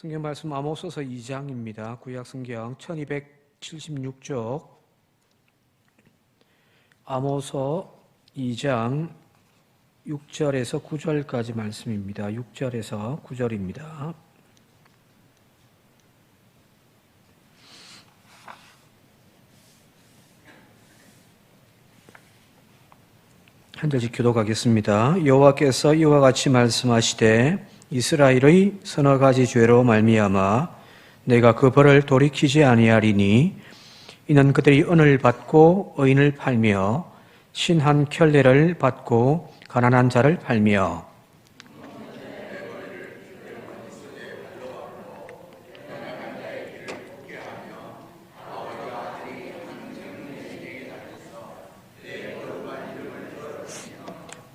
성경 말씀 아모스서 2장입니다. 구약 성경 1276쪽 아모스 2장 6절에서 9절까지 말씀입니다. 6절에서 9절입니다. 한 절씩 교독하겠습니다. 여호와께서 이와 같이 말씀하시되 이스라엘의 서너 가지 죄로 말미암아 내가 그 벌을 돌이키지 아니하리니 이는 그들이 은을 받고 의인을 팔며 신한 켤레를 받고 가난한 자를 팔며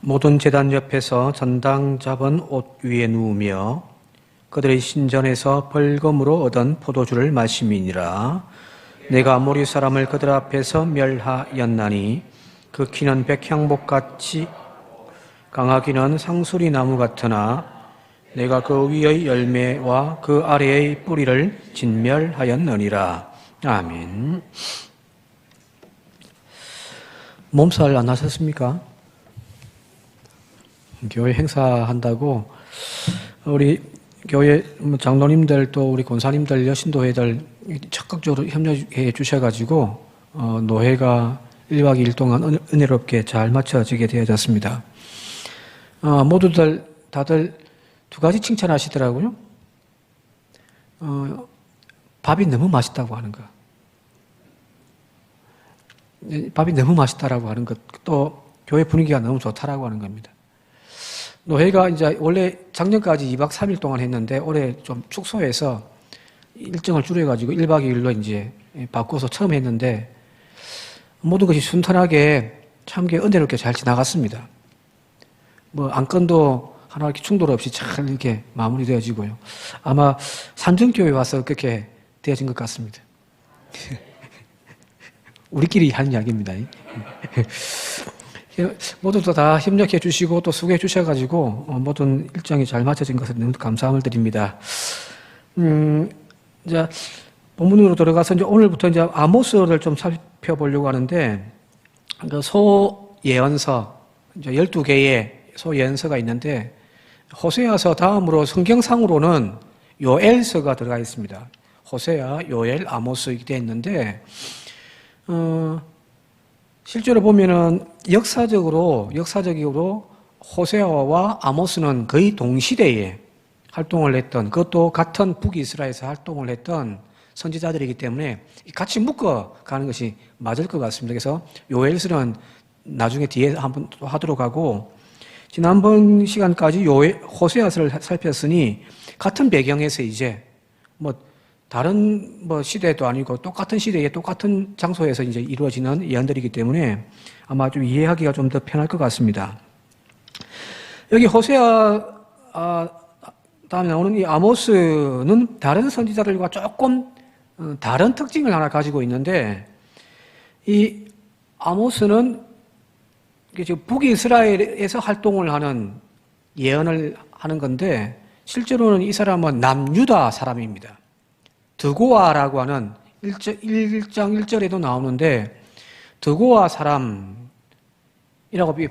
모든 제단 옆에서 전당 잡은 옷 위에 누우며 그들의 신전에서 벌금으로 얻은 포도주를 마심이니라. 내가 아모리 사람을 그들 앞에서 멸하였나니 그 키는 백향목같이 강하기는 상수리 나무 같으나 내가 그 위의 열매와 그 아래의 뿌리를 진멸하였느니라. 아멘. 몸살 안 하셨습니까? 교회 행사한다고 우리 교회 장로님들 또 우리 권사님들 여신도회들 적극적으로 협력해 주셔가지고 노회가 1박 2일 동안 은혜롭게 잘 마쳐지게 되어졌습니다. 모두들 다들 두 가지 칭찬하시더라고요. 밥이 너무 맛있다고 하는 것, 밥이 너무 맛있다라고 하는 것, 또 교회 분위기가 너무 좋다라고 하는 겁니다. 노회가 이제 원래 작년까지 2박 3일 동안 했는데 올해 좀 축소해서 일정을 줄여가지고 1박 2일로 이제 바꿔서 처음 했는데 모든 것이 순탄하게 참 은혜롭게 잘 지나갔습니다. 뭐 안건도 하나 이렇게 충돌 없이 잘 이렇게 마무리되어지고요. 아마 산정교회 와서 그렇게 되어진 것 같습니다. 우리끼리 하는 이야기입니다. 모두 다 협력해 주시고 또 수고해 주셔가지고 모든 일정이 잘 맞춰진 것을 너무 감사함을 드립니다. 이제 본문으로 들어가서 이제 오늘부터 이제 아모스를 좀 살펴보려고 하는데 그 소예언서 이제 12개의 소예언서가 있는데 호세아서 다음으로 성경상으로는 요엘서가 들어가 있습니다. 호세아, 요엘, 아모스 이렇게 되어 있는데 실제로 보면은 역사적으로 호세아와 아모스는 거의 동시대에 활동을 했던, 그것도 같은 북이스라엘에서 활동을 했던 선지자들이기 때문에 같이 묶어 가는 것이 맞을 것 같습니다. 그래서 요엘서는 나중에 뒤에 한번 또 하도록 하고, 지난번 시간까지 호세아서를 살폈으니 같은 배경에서 이제 다른 시대도 아니고 똑같은 시대에 똑같은 장소에서 이제 이루어지는 예언들이기 때문에 아마 좀 이해하기가 좀 더 편할 것 같습니다. 여기 호세아 다음에 나오는 이 아모스는 다른 선지자들과 조금 다른 특징을 하나 가지고 있는데, 이 아모스는 지금 북이스라엘에서 활동을 하는 예언을 하는 건데 실제로는 이 사람은 남유다 사람입니다. 드고아라고 하는 1장 1절에도 나오는데 드고아 사람이라고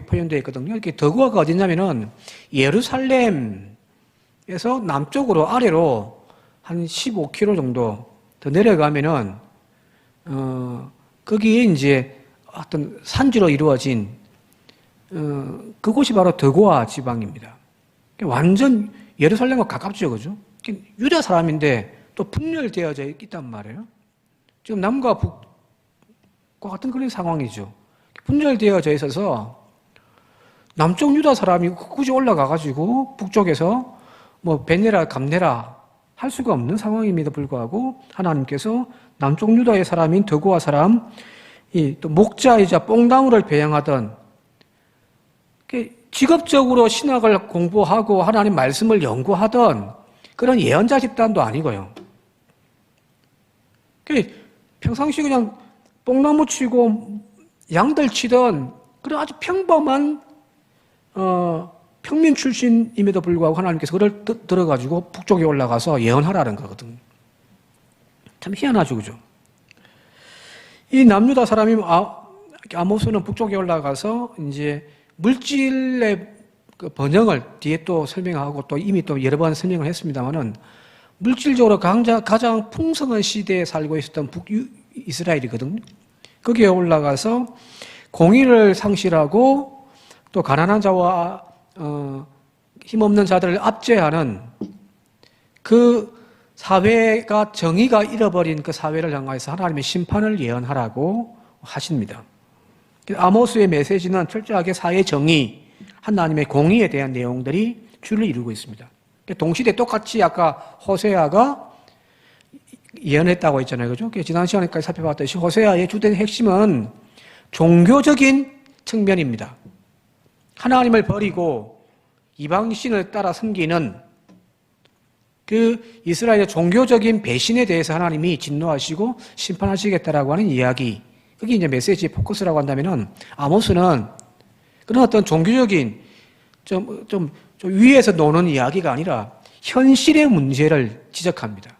표현되어 있거든요. 이렇게 드고아가 어디냐면은 예루살렘에서 남쪽으로 아래로 한 15km 정도 더 내려가면은 거기에 이제 어떤 산지로 이루어진 그곳이 바로 드고아 지방입니다. 완전 예루살렘과 가깝죠, 그죠? 유다 사람인데 또 분열되어져 있단 말이에요. 지금 남과 북과 같은 그런 상황이죠. 분열되어져 있어서 남쪽 유다 사람이 굳이 올라가가지고 북쪽에서 베내라 감내라 할 수가 없는 상황임에도 불구하고 하나님께서 남쪽 유다의 사람인 드고아 사람, 또 목자이자 뽕나무를 배양하던, 직업적으로 신학을 공부하고 하나님 말씀을 연구하던 그런 예언자 집단도 아니고요. 평상시 그냥 뽕나무 치고 양들 치던 그런 아주 평범한 평민 출신임에도 불구하고 하나님께서 그를 들어가지고 북쪽에 올라가서 예언하라는 거거든요. 참 희한하죠, 그죠? 이 남유다 사람이 아모스는 북쪽에 올라가서 이제 물질의 그 번영을 뒤에 또 설명하고 또 이미 또 여러 번 설명을 했습니다만은 물질적으로 가장 풍성한 시대에 살고 있었던 북이스라엘이거든요. 거기에 올라가서 공의를 상실하고 또 가난한 자와 힘없는 자들을 압제하는 그 사회가 정의가 잃어버린 그 사회를 향해서 하나님의 심판을 예언하라고 하십니다. 아모스의 메시지는 철저하게 사회 정의, 하나님의 공의에 대한 내용들이 주를 이루고 있습니다. 동시대 똑같이 아까 호세아가 예언했다고 했잖아요. 그죠? 지난 시간까지 살펴봤듯이 호세아의 주된 핵심은 종교적인 측면입니다. 하나님을 버리고 이방신을 따라 섬기는 그 이스라엘의 종교적인 배신에 대해서 하나님이 진노하시고 심판하시겠다라고 하는 이야기. 그게 이제 메시지의 포커스라고 한다면은 아모스는 그런 어떤 종교적인 좀 위에서 노는 이야기가 아니라 현실의 문제를 지적합니다.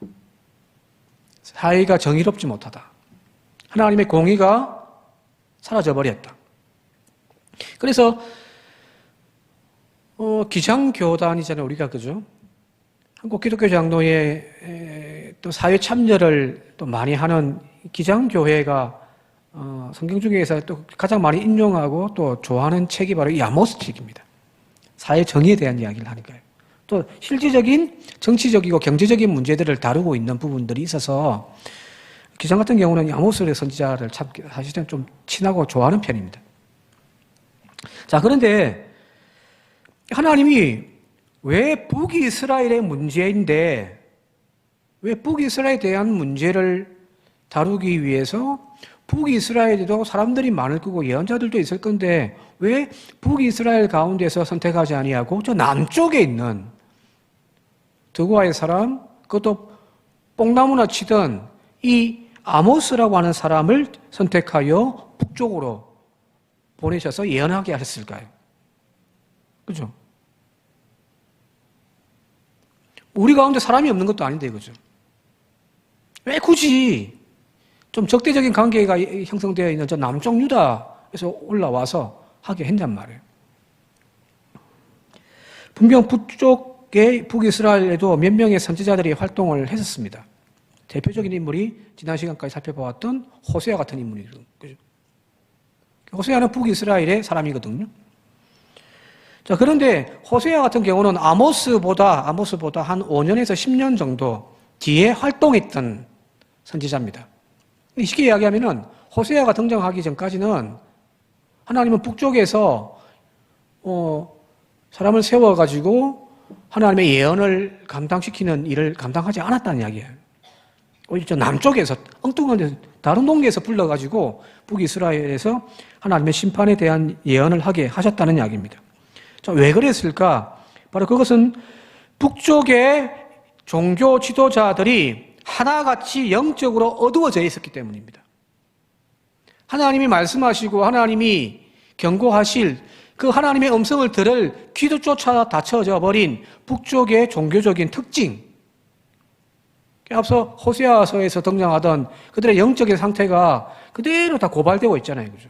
사회가 정의롭지 못하다. 하나님의 공의가 사라져버렸다. 그래서 기장교단이잖아요, 우리가. 그죠? 한국 기독교 장로의 또 사회 참여를 또 많이 하는 기장교회가 성경 중에서 또 가장 많이 인용하고 또 좋아하는 책이 바로 이 아모스 책입니다. 사회 정의에 대한 이야기를 하니까요. 또 실질적인 정치적이고 경제적인 문제들을 다루고 있는 부분들이 있어서 기장 같은 경우는 아모스의 선지자를 참 사실은 좀 친하고 좋아하는 편입니다. 자, 그런데 하나님이 왜 북이스라엘의 문제인데 왜 북이스라엘에 대한 문제를 다루기 위해서 북이스라엘에도 사람들이 많을 거고 예언자들도 있을 건데 왜 북이스라엘 가운데서 선택하지 아니하고 저 남쪽에 있는 드고아의 사람, 그것도 뽕나무나 치던 이 아모스라고 하는 사람을 선택하여 북쪽으로 보내셔서 예언하게 하셨을까요? 그죠? 우리 가운데 사람이 없는 것도 아닌데, 그죠? 왜 굳이 좀 적대적인 관계가 형성되어 있는 저 남쪽 유다에서 올라와서 하게 했냔 말이에요. 분명 북쪽의 북이스라엘에도 몇 명의 선지자들이 활동을 했었습니다. 대표적인 인물이 지난 시간까지 살펴보았던 호세아 같은 인물이죠. 그죠? 호세아는 북이스라엘의 사람이거든요. 자, 그런데 호세아 같은 경우는 아모스보다 한 5년에서 10년 정도 뒤에 활동했던 선지자입니다. 쉽게 이야기하면은 호세아가 등장하기 전까지는 하나님은 북쪽에서 사람을 세워가지고 하나님의 예언을 감당시키는 일을 감당하지 않았다는 이야기예요. 오히려 저 남쪽에서 엉뚱한 데서 다른 동네에서 불러가지고 북이스라엘에서 하나님의 심판에 대한 예언을 하게 하셨다는 이야기입니다. 자, 왜 그랬을까? 바로 그것은 북쪽의 종교 지도자들이 하나같이 영적으로 어두워져 있었기 때문입니다. 하나님이 말씀하시고 하나님이 경고하실 그 하나님의 음성을 들을 귀도조차 닫혀져 버린 북쪽의 종교적인 특징, 앞서 호세아서에서 등장하던 그들의 영적인 상태가 그대로 다 고발되고 있잖아요. 그죠?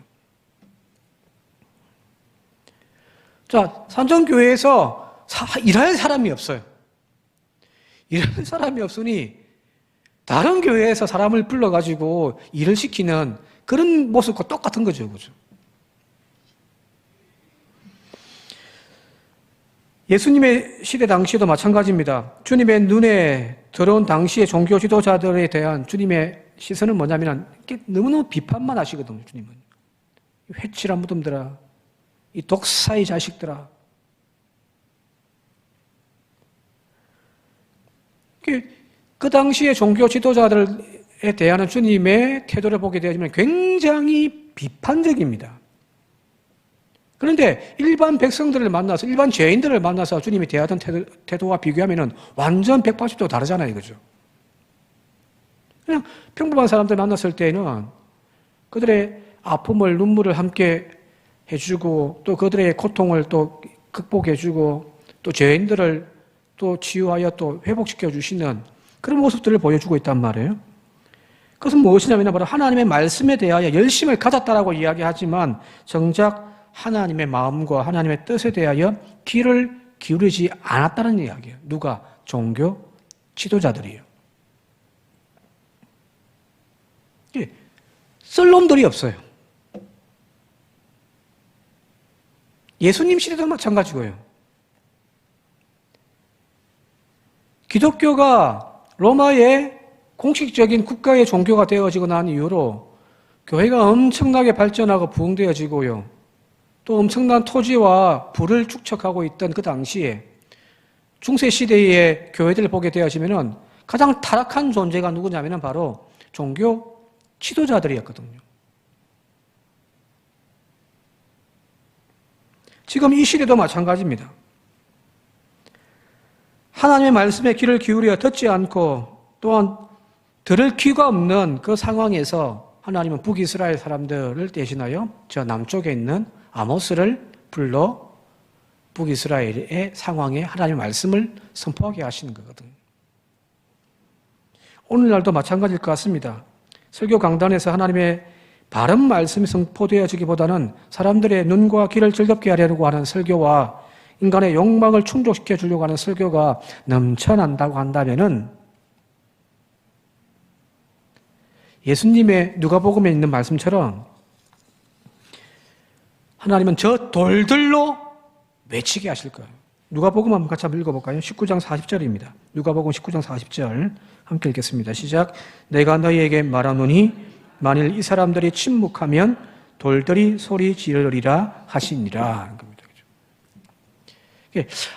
자, 산정교회에서 일할 사람이 없어요. 일할 사람이 없으니 다른 교회에서 사람을 불러가지고 일을 시키는 그런 모습과 똑같은 거죠. 그죠? 예수님의 시대 당시에도 마찬가지입니다. 주님의 눈에 들어온 당시의 종교 지도자들에 대한 주님의 시선은 뭐냐면 너무너무 비판만 하시거든요. 주님은. 회칠한 무덤들아, 이 독사의 자식들아. 그 당시의 종교 지도자들에 대한 주님의 태도를 보게 되면 굉장히 비판적입니다. 그런데 일반 백성들을 만나서, 일반 죄인들을 만나서 주님이 대하던 태도와 비교하면 완전 180도 다르잖아요. 그죠? 그냥 평범한 사람들 만났을 때는 그들의 아픔을, 눈물을 함께 해주고 또 그들의 고통을 또 극복해주고 또 죄인들을 또 치유하여 또 회복시켜 주시는 그런 모습들을 보여주고 있단 말이에요. 그것은 무엇이냐면 바로 하나님의 말씀에 대하여 열심을 가졌다라고 이야기하지만 정작 하나님의 마음과 하나님의 뜻에 대하여 귀를 기울이지 않았다는 이야기예요. 누가? 종교 지도자들이에요. 쓸 놈들이 없어요. 예수님 시대도 마찬가지고요. 기독교가 로마의 공식적인 국가의 종교가 되어지고 난 이후로 교회가 엄청나게 발전하고 부흥되어지고요. 또 엄청난 토지와 부를 축적하고 있던 그 당시에 중세시대의 교회들을 보게 되어지면 가장 타락한 존재가 누구냐면 바로 종교 지도자들이었거든요. 지금 이 시대도 마찬가지입니다. 하나님의 말씀에 귀를 기울여 듣지 않고 또한 들을 귀가 없는 그 상황에서 하나님은 북이스라엘 사람들을 대신하여 저 남쪽에 있는 아모스를 불러 북이스라엘의 상황에 하나님의 말씀을 선포하게 하시는 거거든요. 오늘날도 마찬가지일 것 같습니다. 설교 강단에서 하나님의 바른 말씀이 선포되어지기보다는 사람들의 눈과 귀를 즐겁게 하려고 하는 설교와 인간의 욕망을 충족시켜 주려고 하는 설교가 넘쳐난다고 한다면은 예수님의 누가복음에 있는 말씀처럼 하나님은 저 돌들로 외치게 하실 거예요. 누가복음 한번 같이 한번 읽어볼까요? 19장 40절입니다. 누가복음 19장 40절 함께 읽겠습니다. 시작. 내가 너희에게 말하노니 만일 이 사람들이 침묵하면 돌들이 소리 지르리라 하시니라 하는 겁니다.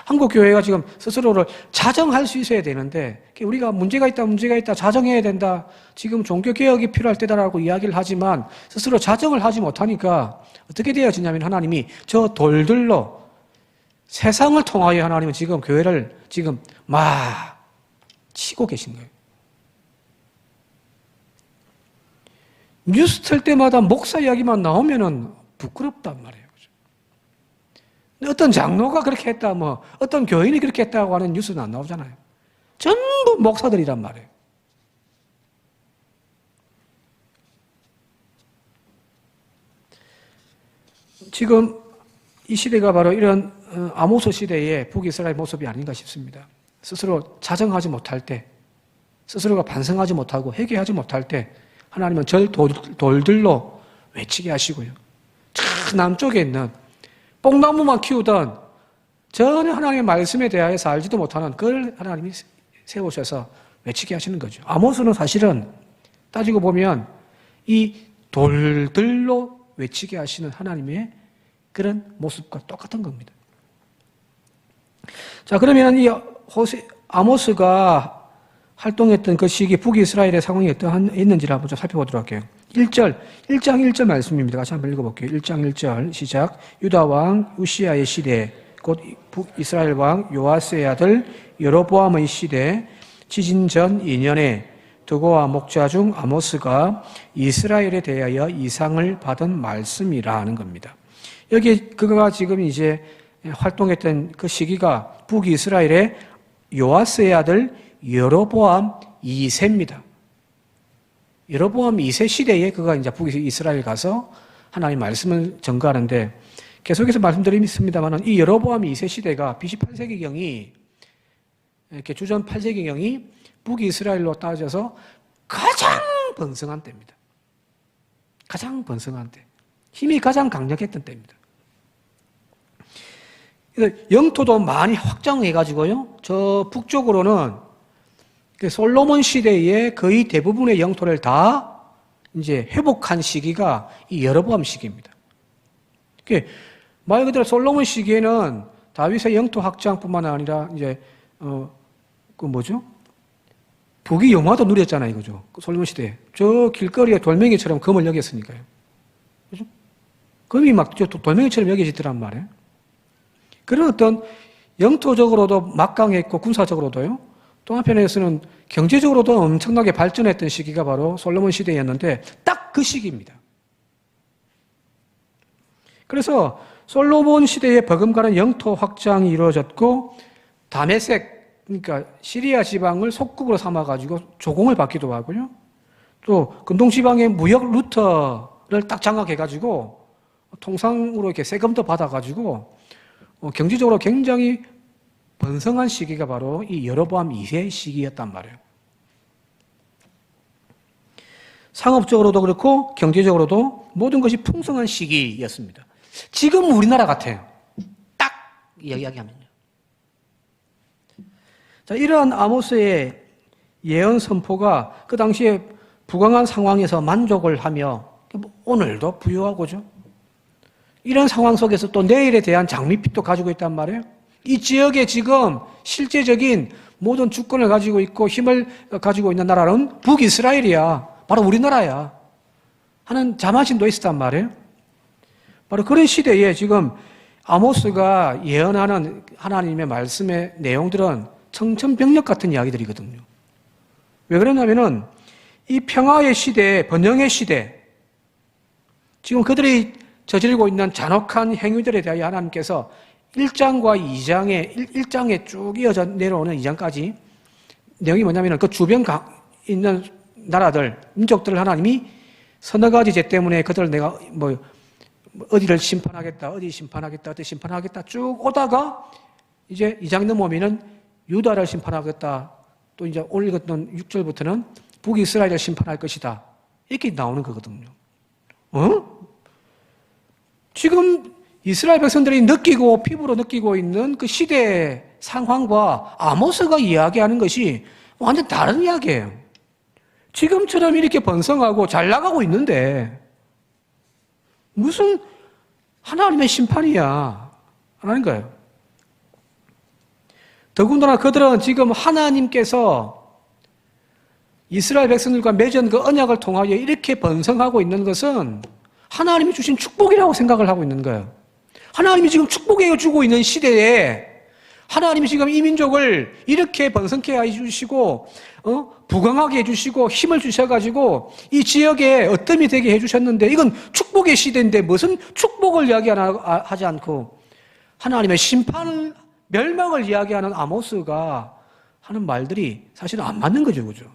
한국 교회가 지금 스스로를 자정할 수 있어야 되는데 우리가 문제가 있다 자정해야 된다. 지금 종교개혁이 필요할 때다라고 이야기를 하지만 스스로 자정을 하지 못하니까 어떻게 되어지냐면 하나님이 저 돌들로 세상을 통하여 하나님은 지금 교회를 지금 막 치고 계신 거예요. 뉴스 틀 때마다 목사 이야기만 나오면은 부끄럽단 말이에요. 어떤 장로가 그렇게 했다, 어떤 교인이 그렇게 했다고 하는 뉴스는 안 나오잖아요. 전부 목사들이란 말이에요. 지금 이 시대가 바로 이런 아모스 시대의 북이스라엘 모습이 아닌가 싶습니다. 스스로 자정하지 못할 때, 스스로가 반성하지 못하고 회개하지 못할 때 하나님은 절 돌들로 외치게 하시고요. 저 남쪽에 있는 뽕나무만 키우던 전혀 하나님의 말씀에 대하여서 알지도 못하는 그걸 하나님이 세우셔서 외치게 하시는 거죠. 아모스는 사실은 따지고 보면 이 돌들로 외치게 하시는 하나님의 그런 모습과 똑같은 겁니다. 자, 그러면 이 아모스가 활동했던 그 시기 북이스라엘의 상황이 어떠했는지를 한번 좀 살펴보도록 할게요. 1장 1절 말씀입니다. 같이 한번 읽어볼게요. 1장 1절 시작. 유다 왕 우시아의 시대 곧 북이스라엘 왕 요아스의 아들 여로보암의 시대 지진 전 2년에 드고와 목자 중 아모스가 이스라엘에 대하여 이상을 받은 말씀이라 는 겁니다. 여기 그가 지금 이제 활동했던 그 시기가 북이스라엘의 요아스의 아들 여로보암 2세입니다. 여로보암 2세 시대에 그가 이제 북이스라엘 가서 하나님 말씀을 전가하는데 계속해서 말씀드리겠습니다만 이 여로보암 2세 시대가 BC 8세기경이 이렇게 주전 8세기경이 북이스라엘로 따져서 가장 번성한 때입니다. 가장 번성한 때. 힘이 가장 강력했던 때입니다. 영토도 많이 확장해가지고요. 저 북쪽으로는 솔로몬 시대의 거의 대부분의 영토를 다 이제 회복한 시기가 이 여로보암 시기입니다. 말 그대로 솔로몬 시기에는 다윗의 영토 확장뿐만 아니라 이제 북이 영화도 누렸잖아요, 이거죠. 솔로몬 시대에 저 길거리에 돌멩이처럼 금을 여겼으니까요. 그죠? 금이 막 저 돌멩이처럼 여겨지더란 말이에요. 그런 어떤 영토적으로도 막강했고 군사적으로도요. 또 한편에서는 경제적으로도 엄청나게 발전했던 시기가 바로 솔로몬 시대였는데 딱 그 시기입니다. 그래서 솔로몬 시대에 버금가는 영토 확장이 이루어졌고 다메섹, 그러니까 시리아 지방을 속국으로 삼아가지고 조공을 받기도 하고요. 또 근동 지방의 무역 루트를 딱 장악해가지고 통상으로 이렇게 세금도 받아가지고 경제적으로 굉장히 번성한 시기가 바로 이 여로보암 2세 시기였단 말이에요. 상업적으로도 그렇고 경제적으로도 모든 것이 풍성한 시기였습니다. 지금 우리나라 같아요. 딱 이야기하면요. 자, 이러한 아모스의 예언 선포가 그 당시에 부강한 상황에서 만족을 하며 오늘도 부유하고죠. 이런 상황 속에서 또 내일에 대한 장밋빛도 가지고 있단 말이에요. 이 지역에 지금 실제적인 모든 주권을 가지고 있고 힘을 가지고 있는 나라는 북이스라엘이야. 바로 우리나라야. 하는 자만심도 있었단 말이에요. 바로 그런 시대에 지금 아모스가 예언하는 하나님의 말씀의 내용들은 청천벽력 같은 이야기들이거든요. 왜 그러냐면은 이 평화의 시대, 번영의 시대, 지금 그들이 저지르고 있는 잔혹한 행위들에 대하여 하나님께서 1장과 1장에 쭉 이어져 내려오는 2장까지 내용이 뭐냐면은 그 주변 있는 나라들, 민족들을 하나님이 서너 가지 죄 때문에 그들을 내가 어디를 심판하겠다, 어디 심판하겠다 쭉 오다가 이제 2장 넘어오면은 유다를 심판하겠다. 또 이제 오늘 읽었던 6절부터는 북이스라엘을 심판할 것이다. 이렇게 나오는 거거든요. 지금 이스라엘 백성들이 느끼고 피부로 느끼고 있는 그 시대의 상황과 아모스가 이야기하는 것이 완전 다른 이야기예요. 지금처럼 이렇게 번성하고 잘 나가고 있는데 무슨 하나님의 심판이야 하는 거예요. 더군다나 그들은 지금 하나님께서 이스라엘 백성들과 맺은 그 언약을 통하여 이렇게 번성하고 있는 것은 하나님이 주신 축복이라고 생각을 하고 있는 거예요. 하나님이 지금 축복해 주고 있는 시대에 하나님이 지금 이 민족을 이렇게 번성케 해주시고 부강하게 해주시고 힘을 주셔가지고 이 지역에 어뜸이 되게 해주셨는데 이건 축복의 시대인데 무슨 축복을 이야기하지 않고 하나님의 심판, 멸망을 이야기하는 아모스가 하는 말들이 사실은 안 맞는 거죠. 그죠?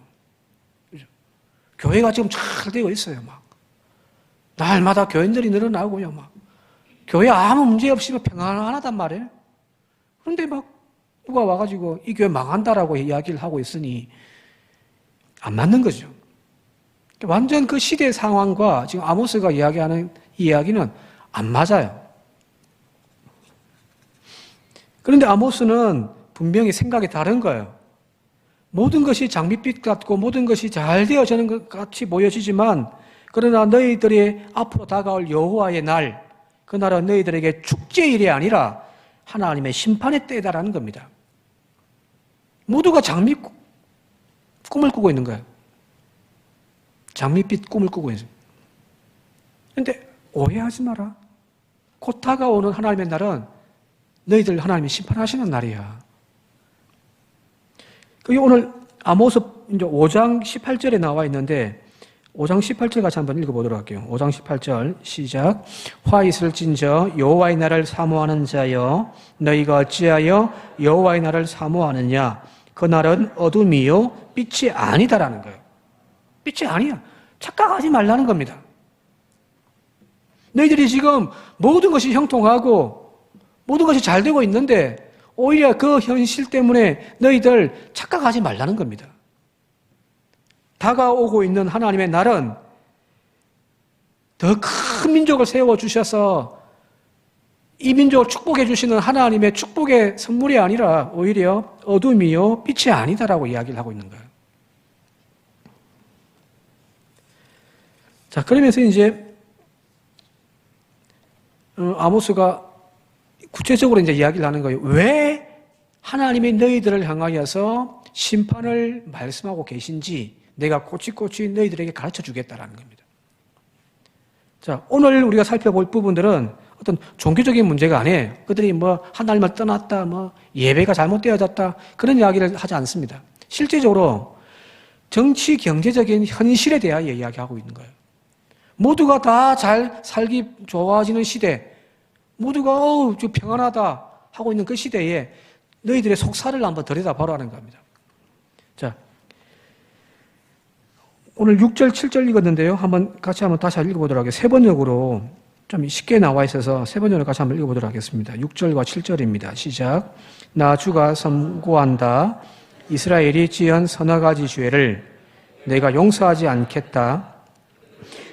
교회가 지금 잘 되고 있어요. 막 날마다 교인들이 늘어나고요. 막 교회 아무 문제 없이 평안하단 말이에요. 그런데 막 누가 와가지고 이 교회 망한다라고 이야기를 하고 있으니 안 맞는 거죠. 완전 그 시대 상황과 지금 아모스가 이야기하는 이 이야기는 안 맞아요. 그런데 아모스는 분명히 생각이 다른 거예요. 모든 것이 장밋빛 같고 모든 것이 잘 되어지는 것 같이 보여지지만 그러나 너희들이 앞으로 다가올 여호와의 날, 그날은 너희들에게 축제일이 아니라 하나님의 심판의 때다라는 겁니다. 모두가 장밋 꿈을 꾸고 있는 거예요. 장밋빛 꿈을 꾸고 있어요. 그런데 오해하지 마라. 곧 다가오는 하나님의 날은 너희들 하나님이 심판하시는 날이야. 그게 오늘 아모스 이제 5장 18절에 나와 있는데 5장 18절 같이 한번 읽어보도록 할게요. 5장 18절 시작. 화 있을진저 여호와의 날을 사모하는 자여 너희가 어찌하여 여호와의 날을 사모하느냐. 그 날은 어둠이요 빛이 아니다라는 거예요. 빛이 아니야. 착각하지 말라는 겁니다. 너희들이 지금 모든 것이 형통하고 모든 것이 잘 되고 있는데 오히려 그 현실 때문에 너희들 착각하지 말라는 겁니다. 다가오고 있는 하나님의 날은 더 큰 민족을 세워주셔서 이 민족을 축복해 주시는 하나님의 축복의 선물이 아니라 오히려 어둠이요 빛이 아니다라고 이야기를 하고 있는 거예요. 자, 그러면서 이제 아모스가 구체적으로 이제 이야기를 하는 거예요. 왜 하나님이 너희들을 향하여서 심판을 말씀하고 계신지 내가 꼬치꼬치 너희들에게 가르쳐 주겠다라는 겁니다. 자, 오늘 우리가 살펴볼 부분들은 어떤 종교적인 문제가 아니에요. 그들이 하나님을 떠났다, 예배가 잘못되어졌다, 그런 이야기를 하지 않습니다. 실제적으로 정치, 경제적인 현실에 대하여 이야기하고 있는 거예요. 모두가 다 잘 살기 좋아지는 시대, 모두가 좀 평안하다 하고 있는 그 시대에 너희들의 속살을 한번 들여다보라는 겁니다. 자, 오늘 6절, 7절 읽었는데요. 같이 다시 읽어보도록 하겠습니다. 세 번역으로 좀 쉽게 나와 있어서 세 번역으로 같이 한번 읽어보도록 하겠습니다. 6절과 7절입니다. 시작. 나 주가 선고한다. 이스라엘이 지은 서너 가지 죄를 내가 용서하지 않겠다.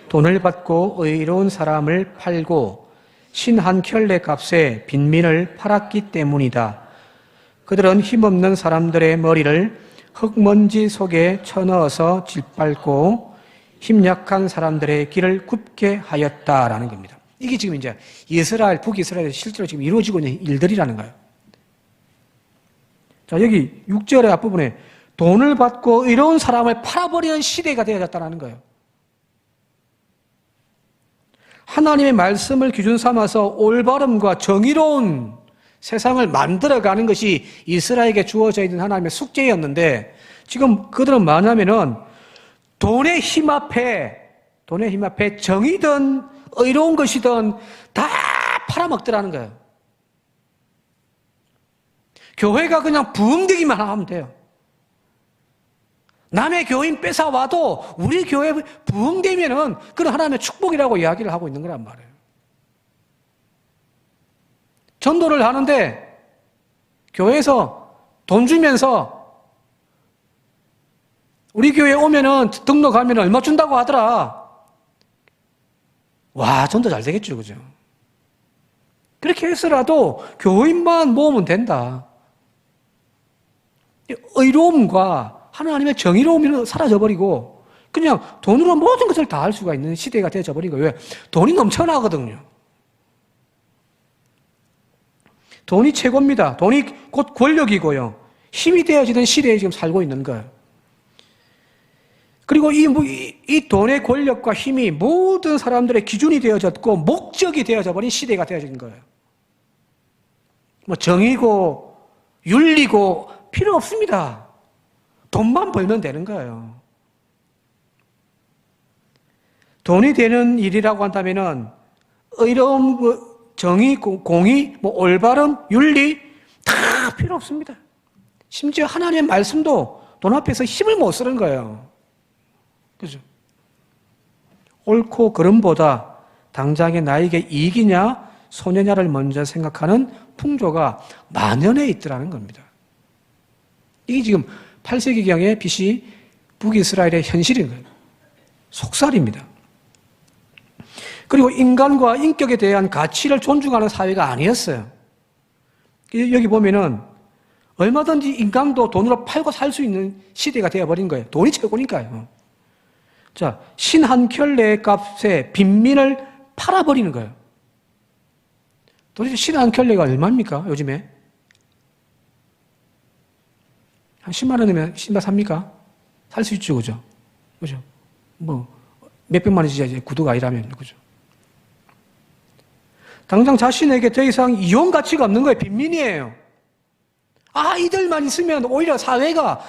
돈을 받고 의로운 사람을 팔고 신 한 켤레 값에 빈민을 팔았기 때문이다. 그들은 힘없는 사람들의 머리를 흙먼지 속에 쳐넣어서 짓밟고 힘 약한 사람들의 길을 굽게 하였다라는 겁니다. 이게 지금 이제 북이스라엘에서 실제로 지금 이루어지고 있는 일들이라는 거예요. 자, 여기 6절의 앞부분에 돈을 받고 의로운 사람을 팔아버리는 시대가 되어졌다는 거예요. 하나님의 말씀을 기준 삼아서 올바름과 정의로운 세상을 만들어가는 것이 이스라엘에게 주어져 있는 하나님의 숙제였는데 지금 그들은 뭐냐면은 돈의 힘 앞에 정의든 의로운 것이든 다 팔아먹더라는 거예요. 교회가 그냥 부흥되기만 하면 돼요. 남의 교인 뺏어와도 우리 교회 부흥되면은 그건 하나님의 축복이라고 이야기를 하고 있는 거란 말이에요. 전도를 하는데 교회에서 돈 주면서 우리 교회에 오면은 등록하면 얼마 준다고 하더라. 와, 전도 잘 되겠죠, 그죠? 그렇게 해서라도 교인만 모으면 된다. 의로움과 하나님의 정의로움이 사라져버리고 그냥 돈으로 모든 것을 다 할 수가 있는 시대가 되어져 버린 거예요. 왜? 돈이 넘쳐나거든요. 돈이 최고입니다. 돈이 곧 권력이고요. 힘이 되어지는 시대에 지금 살고 있는 거예요. 그리고 이 돈의 권력과 힘이 모든 사람들의 기준이 되어졌고 목적이 되어져 버린 시대가 되어진 거예요. 뭐 정의고 윤리고 필요 없습니다. 돈만 벌면 되는 거예요. 돈이 되는 일이라고 한다면은 의로움, 정의, 공의, 올바름, 윤리 다 필요 없습니다. 심지어 하나님의 말씀도 돈 앞에서 힘을 못 쓰는 거예요. 그죠? 옳고 그름보다 당장에 나에게 이익이냐 손해냐를 먼저 생각하는 풍조가 만연해 있더라는 겁니다. 이게 지금 8세기경의 BC 북이스라엘의 현실인 거예요. 속살입니다. 그리고 인간과 인격에 대한 가치를 존중하는 사회가 아니었어요. 여기 보면은 얼마든지 인간도 돈으로 팔고 살 수 있는 시대가 되어버린 거예요. 돈이 최고니까요. 자, 신 한 켤레 값에 빈민을 팔아버리는 거예요. 도대체 신 한 켤레가 얼마입니까, 요즘에? 한 10만 원이면 신발 삽니까? 살 수 있죠, 그죠? 그죠? 몇백만 원이지, 이제 구두가 아니라면, 그죠? 당장 자신에게 더 이상 이용 가치가 없는 거예요. 빈민이에요. 이들만 있으면 오히려 사회가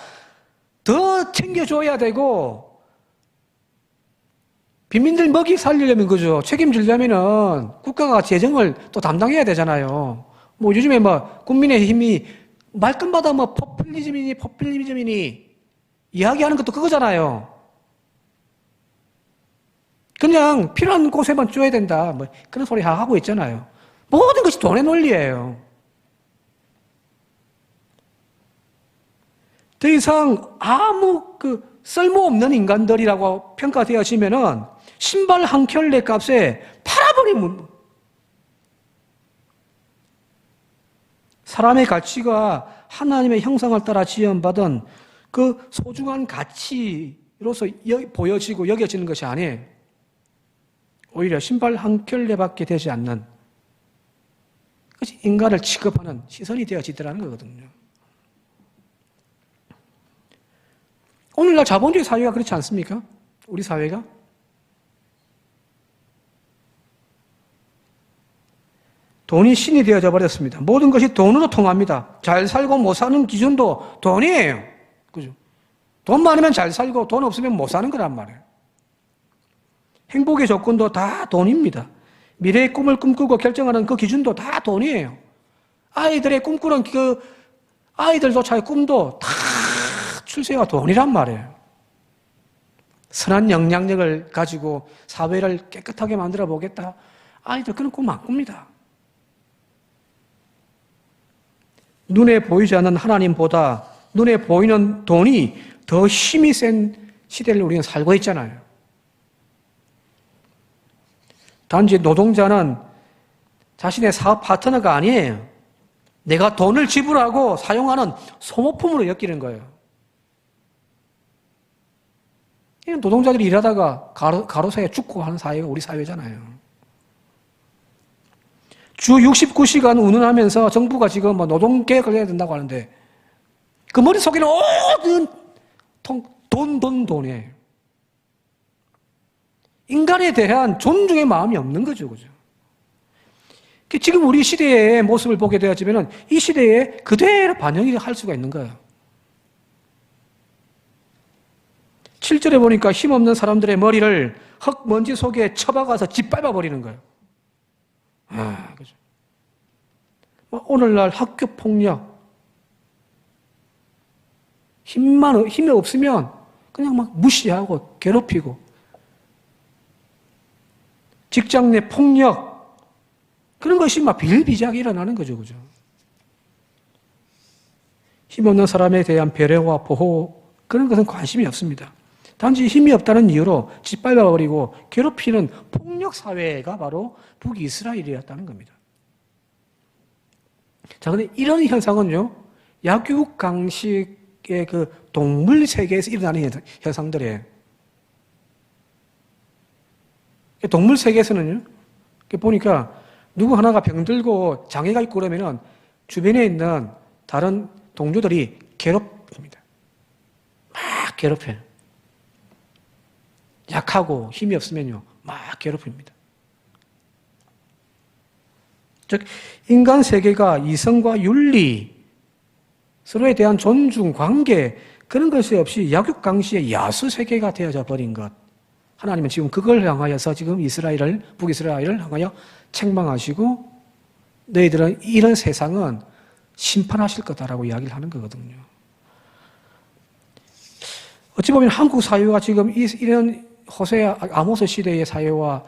더 챙겨줘야 되고, 빈민들 먹이 살리려면, 그죠? 책임지려면은 국가가 재정을 또 담당해야 되잖아요. 요즘에 국민의힘이 말끝마다 포퓰리즘이니 이야기하는 것도 그거잖아요. 그냥 필요한 곳에만 줘야 된다. 그런 소리 하고 있잖아요. 모든 것이 돈의 논리예요. 더 이상 아무 쓸모없는 인간들이라고 평가되어지면은 신발 한 켤레 값에 팔아버리면 사람의 가치가 하나님의 형상을 따라 지음받은 그 소중한 가치로서 보여지고 여겨지는 것이 아니에요. 오히려 신발 한 켤레밖에 되지 않는 그것이 인간을 취급하는 시선이 되어지더라는 거거든요. 오늘날 자본주의 사회가 그렇지 않습니까? 우리 사회가? 돈이 신이 되어져 버렸습니다. 모든 것이 돈으로 통합니다. 잘 살고 못 사는 기준도 돈이에요. 그죠? 돈 많으면 잘 살고 돈 없으면 못 사는 거란 말이에요. 행복의 조건도 다 돈입니다. 미래의 꿈을 꿈꾸고 결정하는 그 기준도 다 돈이에요. 아이들의 꿈꾸는 그 아이들조차의 꿈도 다 출세가 돈이란 말이에요. 선한 영향력을 가지고 사회를 깨끗하게 만들어 보겠다. 아이들 그런 꿈 안 꿉니다. 눈에 보이지 않는 하나님보다 눈에 보이는 돈이 더 힘이 센 시대를 우리는 살고 있잖아요. 단지 노동자는 자신의 사업 파트너가 아니에요. 내가 돈을 지불하고 사용하는 소모품으로 엮이는 거예요. 노동자들이 일하다가 가로세에 죽고 하는 사회가 우리 사회잖아요. 주 69시간 운운하면서 정부가 지금 노동개혁을 해야 된다고 하는데 그 머릿속에는 모든 돈이에요. 인간에 대한 존중의 마음이 없는 거죠. 그죠? 지금 우리 시대의 모습을 보게 되었지만 이 시대에 그대로 반영이 할 수가 있는 거예요. 7절에 보니까 힘없는 사람들의 머리를 흙먼지 속에 쳐박아서 짓밟아 버리는 거예요. 그죠. 오늘날 학교 폭력, 힘이 없으면 그냥 막 무시하고 괴롭히고, 직장 내 폭력, 그런 것이 막 비일비재하게 일어나는 거죠. 그죠. 힘없는 사람에 대한 배려와 보호, 그런 것은 관심이 없습니다. 단지 힘이 없다는 이유로 짓밟아버리고 괴롭히는 폭력사회가 바로 북이스라엘이었다는 겁니다. 자, 근데 이런 현상은요, 약육강식의 그 동물 세계에서 일어나는 현상들이에요. 동물 세계에서는요, 보니까 누구 하나가 병들고 장애가 있고 그러면은 주변에 있는 다른 동료들이 괴롭힙니다. 막 괴롭혀요. 약하고 힘이 없으면요, 막 괴롭힙니다. 즉, 인간 세계가 이성과 윤리, 서로에 대한 존중, 관계, 그런 것이 없이 약육강식의 야수 세계가 되어져 버린 것. 하나님은 지금 그걸 향하여서 지금 북이스라엘을 향하여 책망하시고, 너희들은 이런 세상은 심판하실 거다라고 이야기를 하는 거거든요. 어찌 보면 한국 사회가 지금 이런 아모스 시대의 사회와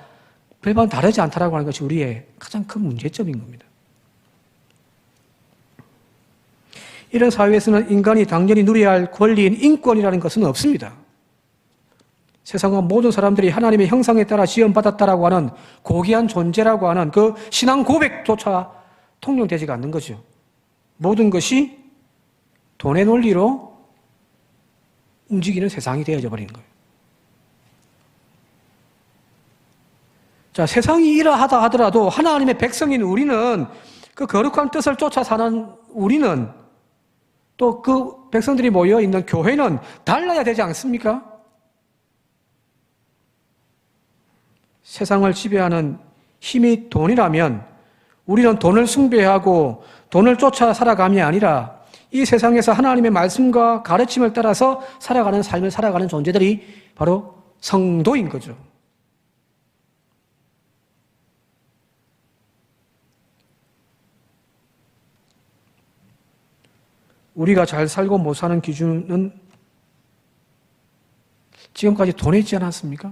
별반 다르지 않다라고 하는 것이 우리의 가장 큰 문제점인 겁니다. 이런 사회에서는 인간이 당연히 누려야 할 권리인 인권이라는 것은 없습니다. 세상은 모든 사람들이 하나님의 형상에 따라 지음받았다라고 하는 고귀한 존재라고 하는 그 신앙 고백조차 통용되지가 않는 거죠. 모든 것이 돈의 논리로 움직이는 세상이 되어져 버리는 거예요. 자, 세상이 이러하다 하더라도 하나님의 백성인 우리는, 그 거룩한 뜻을 쫓아 사는 우리는, 또 그 백성들이 모여 있는 교회는 달라야 되지 않습니까? 세상을 지배하는 힘이 돈이라면 우리는 돈을 숭배하고 돈을 쫓아 살아감이 아니라 이 세상에서 하나님의 말씀과 가르침을 따라서 살아가는 삶을 살아가는 존재들이 바로 성도인 거죠. 우리가 잘 살고 못 사는 기준은 지금까지 돈에 있지 않았습니까?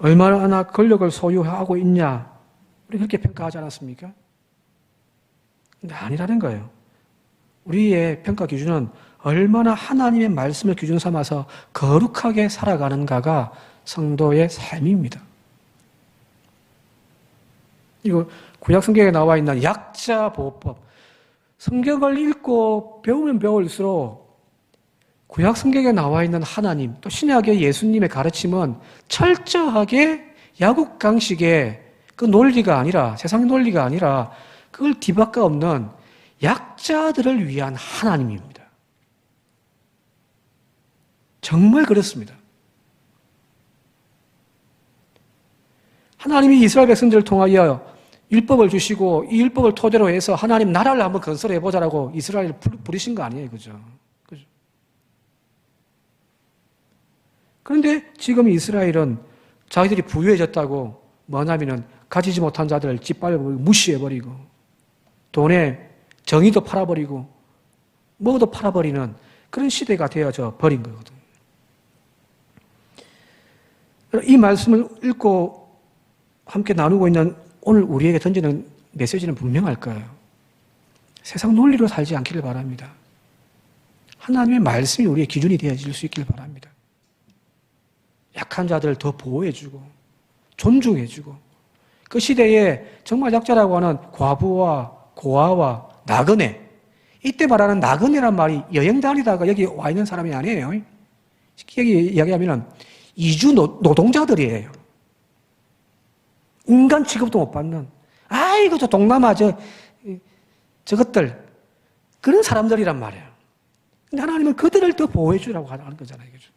얼마나 권력을 소유하고 있냐, 우리 그렇게 평가하지 않았습니까? 근데 아니라는 거예요. 우리의 평가 기준은 얼마나 하나님의 말씀을 기준 삼아서 거룩하게 살아가는가가 성도의 삶입니다. 이거 구약 성경에 나와 있는 약자 보호법. 성경을 읽고 배우면 배울수록 구약 성경에 나와 있는 하나님, 또 신약의 예수님의 가르침은 철저하게 약육강식의 그 논리가 아니라, 세상의 논리가 아니라 그걸 뒤바꿔 없는 약자들을 위한 하나님입니다. 정말 그렇습니다. 하나님이 이스라엘 백성들을 통하여 율법을 주시고 이 율법을 토대로 해서 하나님 나라를 한번 건설해 보자라고 이스라엘을 부르신 거 아니에요. 그죠? 그런데 지금 이스라엘은 자기들이 부유해졌다고 뭐냐면은 가지지 못한 자들을 짓밟아버리고 무시해버리고 돈에 정의도 팔아버리고 뭐도 팔아버리는 그런 시대가 되어져 버린 거거든요. 이 말씀을 읽고 함께 나누고 있는 오늘 우리에게 던지는 메시지는 분명할 거예요. 세상 논리로 살지 않기를 바랍니다. 하나님의 말씀이 우리의 기준이 되어질 수 있기를 바랍니다. 약한 자들을 더 보호해주고 존중해주고 그 시대에 정말 약자라고 하는 과부와 고아와 나그네, 이때 말하는 나그네란 말이 여행 다니다가 여기 와 있는 사람이 아니에요. 여기 이야기하면 이주 노동자들이에요. 인간 취급도 못 받는, 아이고 저 동남아 저것들 그런 사람들이란 말이에요. 근데 하나님은 그들을 더 보호해 주라고 하는 거잖아요. 그죠?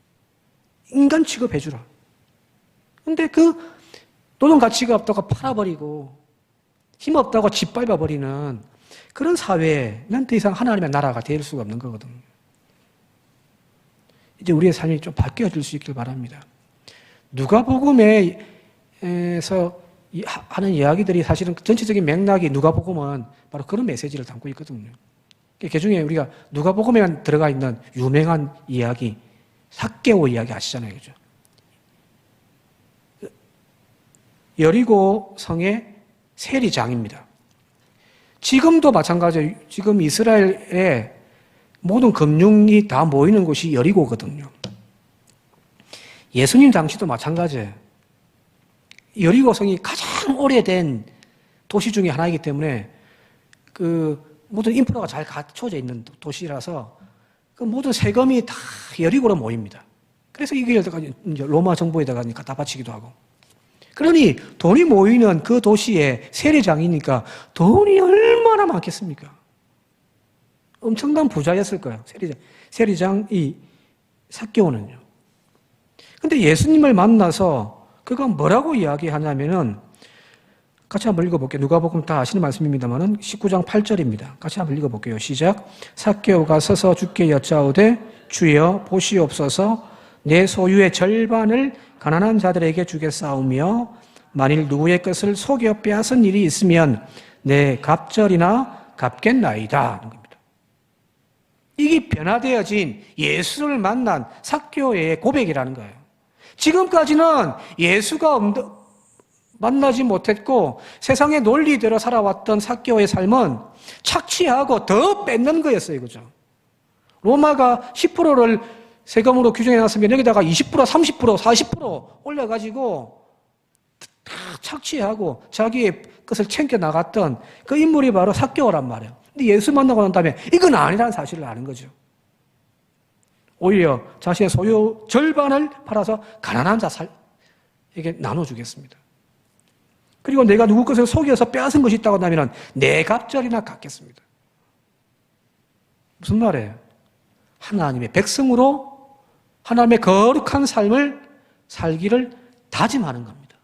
인간 취급해 주라. 근데 그 노동 가치가 없다고 팔아버리고 힘없다고 짓밟아버리는 그런 사회는 더 이상 하나님의 나라가 될 수가 없는 거거든요. 이제 우리의 삶이 좀 바뀌어질 수 있길 바랍니다. 누가복음에서 하는 이야기들이 사실은 전체적인 맥락이 누가복음은 바로 그런 메시지를 담고 있거든요. 그 중에 우리가 누가복음에 들어가 있는 유명한 이야기, 삭개오 이야기 아시잖아요. 그죠? 여리고 성의 세리장입니다. 지금도 마찬가지예요. 지금 이스라엘의 모든 금융이 다 모이는 곳이 여리고거든요. 예수님 당시도 마찬가지예요. 여리고성이 가장 오래된 도시 중에 하나이기 때문에 그 모든 인프라가 잘 갖춰져 있는 도시라서 그 모든 세금이 다 여리고로 모입니다. 그래서 이 길을 로마 정부에다가 갖다 바치기도 하고. 그러니 돈이 모이는 그 도시의 세리장이니까 돈이 얼마나 많겠습니까? 엄청난 부자였을 거예요. 세리장이 삭개오는요. 근데 예수님을 만나서 그가 뭐라고 이야기하냐면은 같이 한번 읽어볼게요. 누가복음 다 아시는 말씀입니다만은 19장 8절입니다. 같이 한번 읽어볼게요. 시작. 삭개오가 서서 주께 여짜오되 주여 보시옵소서 내 소유의 절반을 가난한 자들에게 주겠사오며 만일 누구의 것을 속여 빼앗은 일이 있으면 내 갑절이나 갚겠나이다. 겁니다. 이게 변화되어진 예수를 만난 삭개오의 고백이라는 거예요. 지금까지는 예수가 만나지 못했고 세상의 논리대로 살아왔던 삭개오의 삶은 착취하고 더 뺏는 거였어요. 그죠? 로마가 10%를 세금으로 규정해 놨으면 여기다가 20%, 30%, 40% 올려가지고 다 착취하고 자기의 것을 챙겨 나갔던 그 인물이 바로 삭개오란 말이에요. 근데 예수 만나고 난 다음에 이건 아니라는 사실을 아는 거죠. 오히려 자신의 소유 절반을 팔아서 가난한 자에게 나눠주겠습니다. 그리고 내가 누구 것을 속여서 빼앗은 것이 있다고 한다면 내 갑절이나 갚겠습니다. 무슨 말이에요? 하나님의 백성으로 하나님의 거룩한 삶을 살기를 다짐하는 겁니다.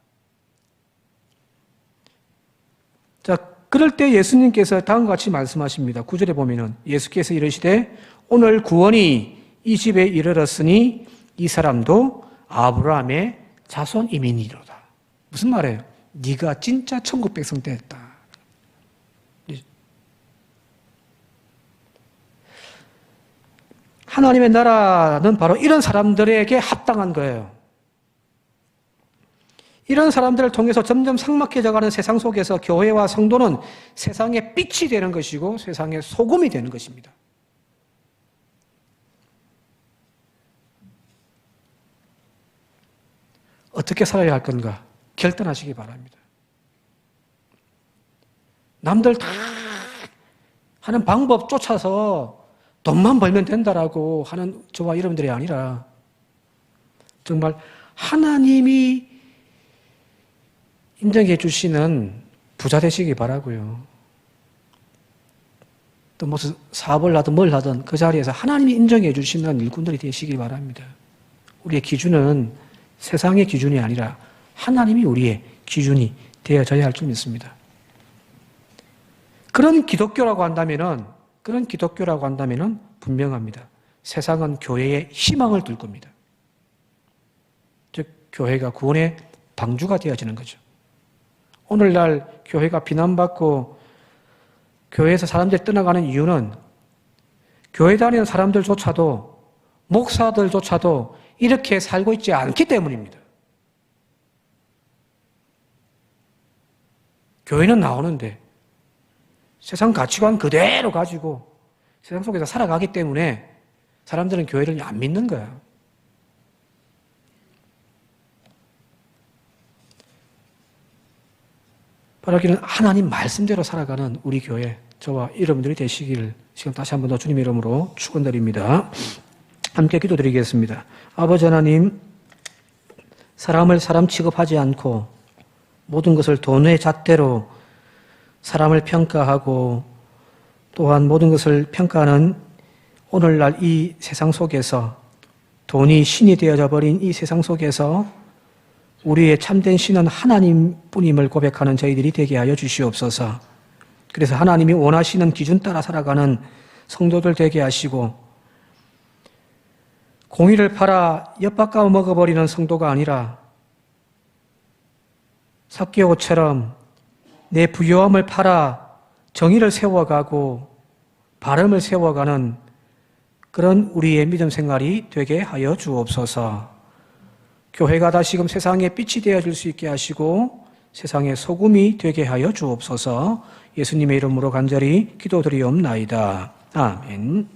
자, 그럴 때 예수님께서 다음과 같이 말씀하십니다. 9절에 보면은 예수께서 이르시되 오늘 구원이 이 집에 이르렀으니 이 사람도 아브라함의 자손이니로다. 무슨 말이에요? 네가 진짜 천국 백성 됐다. 하나님의 나라는 바로 이런 사람들에게 합당한 거예요. 이런 사람들을 통해서 점점 삭막해져가는 세상 속에서 교회와 성도는 세상의 빛이 되는 것이고 세상의 소금이 되는 것입니다. 어떻게 살아야 할 건가? 결단하시기 바랍니다. 남들 다 하는 방법 쫓아서 돈만 벌면 된다라고 하는 저와 여러분들이 아니라 정말 하나님이 인정해 주시는 부자 되시기 바라고요. 또 무슨 사업을 하든 뭘 하든 그 자리에서 하나님이 인정해 주시는 일꾼들이 되시기 바랍니다. 우리의 기준은 세상의 기준이 아니라 하나님이 우리의 기준이 되어져야 할 줄 믿습니다. 그런 기독교라고 한다면은 분명합니다. 세상은 교회에 희망을 둘 겁니다. 즉, 교회가 구원의 방주가 되어지는 거죠. 오늘날 교회가 비난받고 교회에서 사람들이 떠나가는 이유는 교회 다니는 사람들조차도 목사들조차도 이렇게 살고 있지 않기 때문입니다. 교회는 나오는데 세상 가치관 그대로 가지고 세상 속에서 살아가기 때문에 사람들은 교회를 안 믿는 거예요. 바라기는 하나님 말씀대로 살아가는 우리 교회, 저와 여러분들이 되시기를 지금 다시 한 번 더 주님의 이름으로 축원드립니다. 함께 기도드리겠습니다. 아버지 하나님, 사람을 사람 취급하지 않고 모든 것을 돈의 잣대로 사람을 평가하고 또한 모든 것을 평가하는 오늘날 이 세상 속에서 돈이 신이 되어져 버린 이 세상 속에서 우리의 참된 신은 하나님뿐임을 고백하는 저희들이 되게 하여 주시옵소서. 그래서 하나님이 원하시는 기준 따라 살아가는 성도들 되게 하시고 공의를 팔아 엿바꿔 먹어버리는 성도가 아니라 삭개오처럼 내 부요함을 팔아 정의를 세워가고 바름을 세워가는 그런 우리의 믿음 생활이 되게 하여 주옵소서. 교회가 다시금 세상의 빛이 되어질 수 있게 하시고 세상의 소금이 되게 하여 주옵소서. 예수님의 이름으로 간절히 기도드리옵나이다. 아멘.